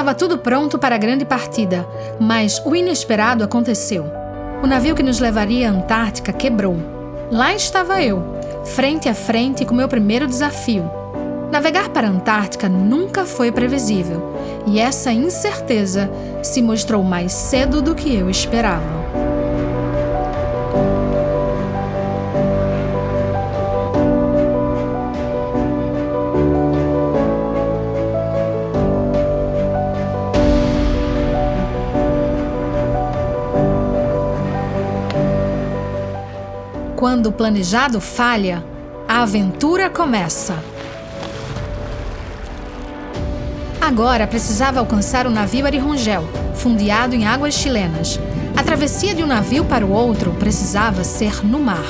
Estava tudo pronto para a grande partida, mas o inesperado aconteceu. O navio que nos levaria à Antártica quebrou. Lá estava eu, frente a frente com meu primeiro desafio. Navegar para a Antártica nunca foi previsível, e essa incerteza se mostrou mais cedo do que eu esperava. Quando o planejado falha, a aventura começa. Agora precisava alcançar o navio Arirongel, fundeado em águas chilenas. A travessia de um navio para o outro precisava ser no mar.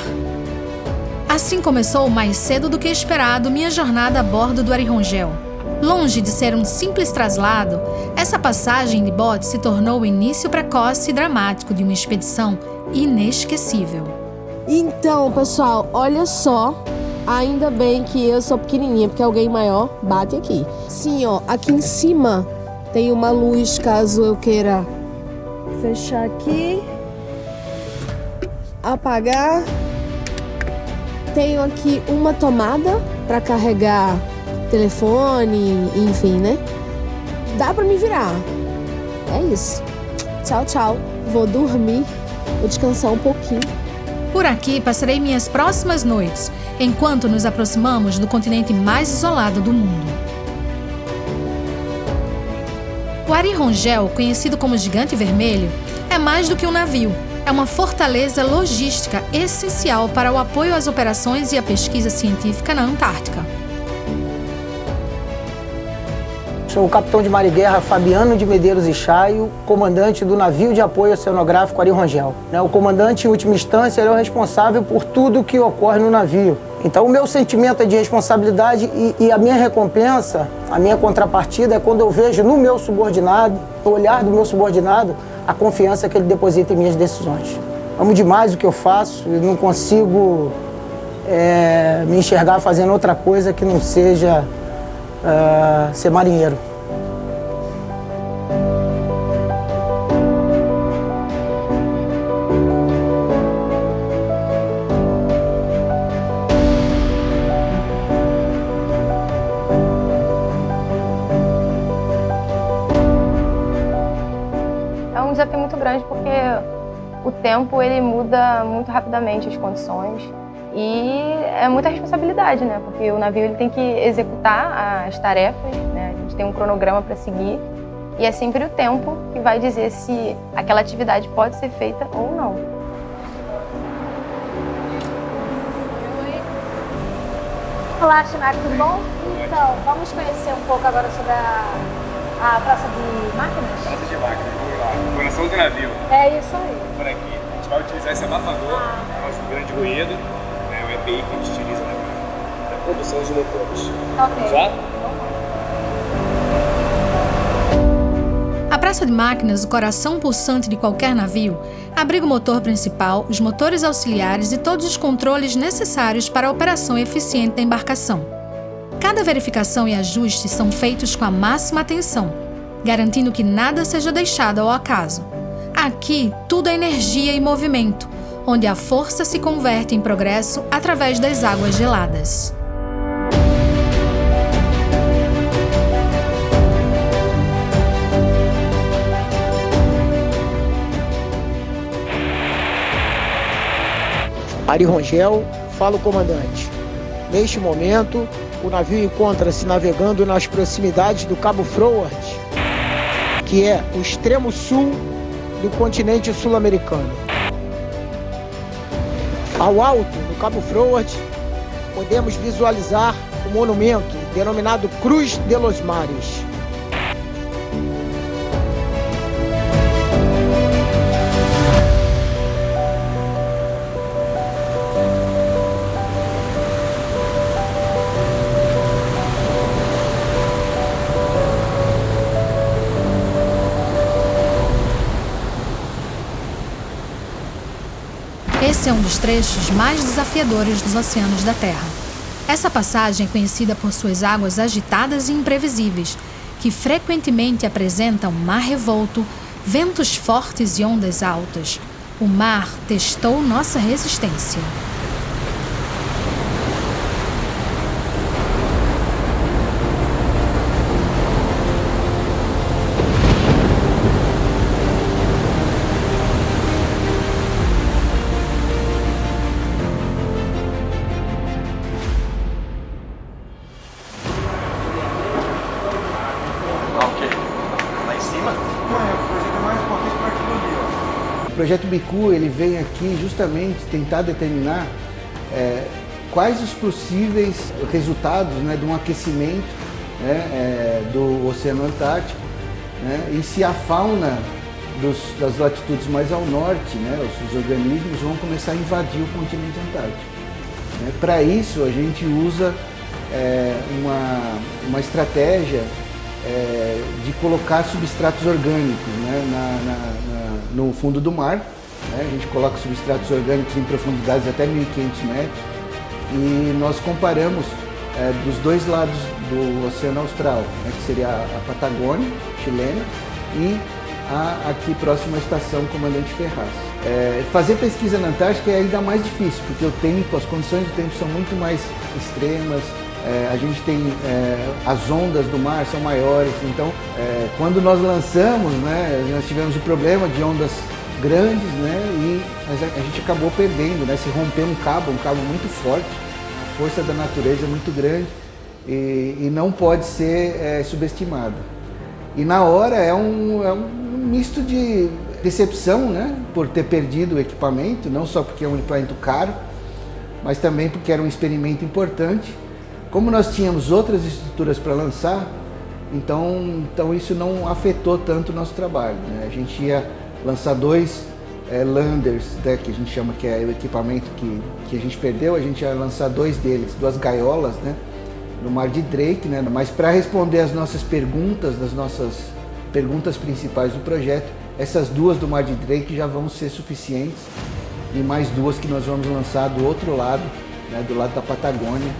Assim começou mais cedo do que esperado minha jornada a bordo do Arirongel. Longe de ser um simples traslado, essa passagem de bote se tornou o início precoce e dramático de uma expedição inesquecível. Então, pessoal, olha só. Ainda bem que eu sou pequenininha, porque alguém maior bate aqui. Sim, ó, aqui em cima tem uma luz, caso eu queira fechar aqui, apagar. Tenho aqui uma tomada para carregar telefone, enfim, né? Dá para me virar. É isso. Tchau, tchau. Vou dormir, vou descansar um pouquinho. Por aqui passarei minhas próximas noites, enquanto nos aproximamos do continente mais isolado do mundo. O Arirongel, conhecido como Gigante Vermelho, é mais do que um navio. É uma fortaleza logística essencial para o apoio às operações e à pesquisa científica na Antártica. Sou o capitão de mar e guerra Fabiano de Medeiros e Chaio, comandante do navio de apoio oceanográfico Arirongel. O comandante, em última instância, ele é o responsável por tudo que ocorre no navio. Então, o meu sentimento é de responsabilidade e a minha recompensa, a minha contrapartida é quando eu vejo no meu subordinado, no olhar do meu subordinado, a confiança que ele deposita em minhas decisões. Amo demais o que eu faço e não consigo me enxergar fazendo outra coisa que não seja ser marinheiro. É um desafio muito grande porque o tempo ele muda muito rapidamente as condições. E é muita responsabilidade, né? Porque o navio ele tem que executar as tarefas, né? A gente tem um cronograma para seguir e é sempre o tempo que vai dizer se aquela atividade pode ser feita ou não. Olá, Shinak, tudo bom? Então, vamos conhecer um pouco agora sobre a praça de máquinas? Praça de máquinas, vamos lá. Coração do navio. É isso aí. Por aqui. A gente vai utilizar esse abafador, nosso grande ruído. O EPI que a gente utiliza na produção dos motores. Ok. Já? A praça de máquinas, o coração pulsante de qualquer navio, abriga o motor principal, os motores auxiliares e todos os controles necessários para a operação eficiente da embarcação. Cada verificação e ajuste são feitos com a máxima atenção, garantindo que nada seja deixado ao acaso. Aqui, tudo é energia e movimento, onde a força se converte em progresso através das águas geladas. Arirongel, fala o comandante. Neste momento, o navio encontra-se navegando nas proximidades do Cabo Froward, que é o extremo sul do continente sul-americano. Ao alto, no Cabo Froward, podemos visualizar o monumento denominado Cruz de los Mares. Esse é um dos trechos mais desafiadores dos oceanos da Terra. Essa passagem é conhecida por suas águas agitadas e imprevisíveis, que que frequentemente apresenta um mar revolto, ventos fortes e ondas altas. O mar testou nossa resistência. O projeto Bicu, ele vem aqui justamente tentar determinar quais os possíveis resultados, né, de um aquecimento, né, do Oceano Antártico, né, e se a fauna das latitudes mais ao norte, né, os organismos vão começar a invadir o continente antártico. Né. Para isso, a gente usa uma estratégia de colocar substratos orgânicos, né, no fundo do mar. Né? A gente coloca substratos orgânicos em profundidades até 1.500 metros e nós comparamos dos dois lados do Oceano Austral, né, que seria a Patagônia chilena e a aqui próxima à estação Comandante Ferraz. Fazer pesquisa na Antártica é ainda mais difícil, porque o tempo, as condições do tempo são muito mais extremas. A gente tem as ondas do mar são maiores, então quando nós lançamos, né, nós tivemos o problema de ondas grandes, né, e a gente acabou perdendo, né, se rompeu um cabo muito forte, a força da natureza é muito grande e não pode ser subestimada. E na hora é um misto de decepção, né, por ter perdido o equipamento, não só porque é um equipamento caro, mas também porque era um experimento importante. Como nós tínhamos outras estruturas para lançar, então isso não afetou tanto o nosso trabalho. Né? A gente ia lançar dois landers, né, que a gente chama que é o equipamento que a gente perdeu, a gente ia lançar dois deles, duas gaiolas, né, no Mar de Drake, né, mas para responder as nossas perguntas, das nossas perguntas principais do projeto, essas duas do Mar de Drake já vão ser suficientes e mais duas que nós vamos lançar do outro lado, né, do lado da Patagônia,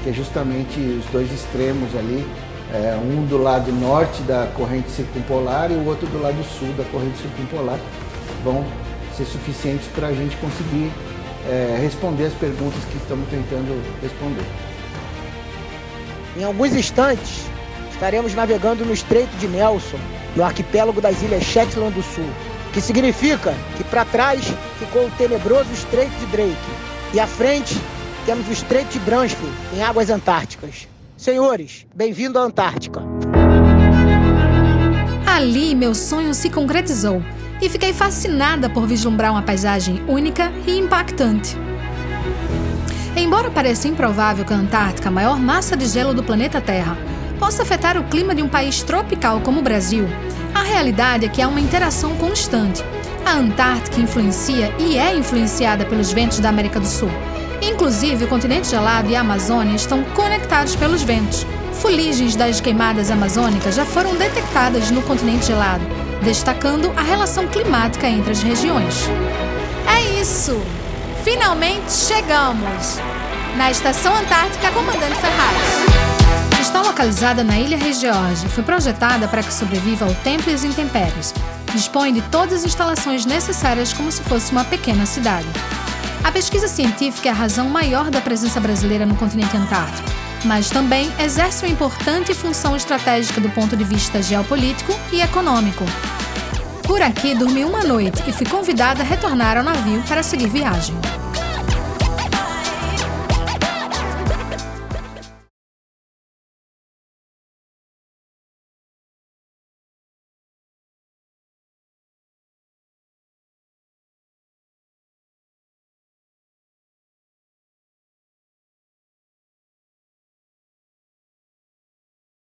que é justamente os dois extremos ali, um do lado norte da corrente circumpolar e o outro do lado sul da corrente circumpolar, vão ser suficientes para a gente conseguir responder as perguntas que estamos tentando responder. Em alguns instantes, estaremos navegando no Estreito de Nelson, no arquipélago das Ilhas Shetland do Sul, que significa que para trás ficou o tenebroso Estreito de Drake e à frente temos o Estreito de Bransfield, em águas antárticas. Senhores, bem-vindo à Antártica. Ali, meu sonho se concretizou e fiquei fascinada por vislumbrar uma paisagem única e impactante. Embora pareça improvável que a Antártica, a maior massa de gelo do planeta Terra, possa afetar o clima de um país tropical como o Brasil, a realidade é que há uma interação constante. A Antártica influencia e é influenciada pelos ventos da América do Sul. Inclusive, o continente gelado e a Amazônia estão conectados pelos ventos. Fuligens das queimadas amazônicas já foram detectadas no continente gelado, destacando a relação climática entre as regiões. É isso! Finalmente chegamos! Na Estação Antártica Comandante Ferraz. Está localizada na Ilha George. Foi projetada para que sobreviva ao tempo e às intempéries. Dispõe de todas as instalações necessárias como se fosse uma pequena cidade. A pesquisa científica é a razão maior da presença brasileira no continente antártico, mas também exerce uma importante função estratégica do ponto de vista geopolítico e econômico. Por aqui dormi uma noite e fui convidada a retornar ao navio para seguir viagem.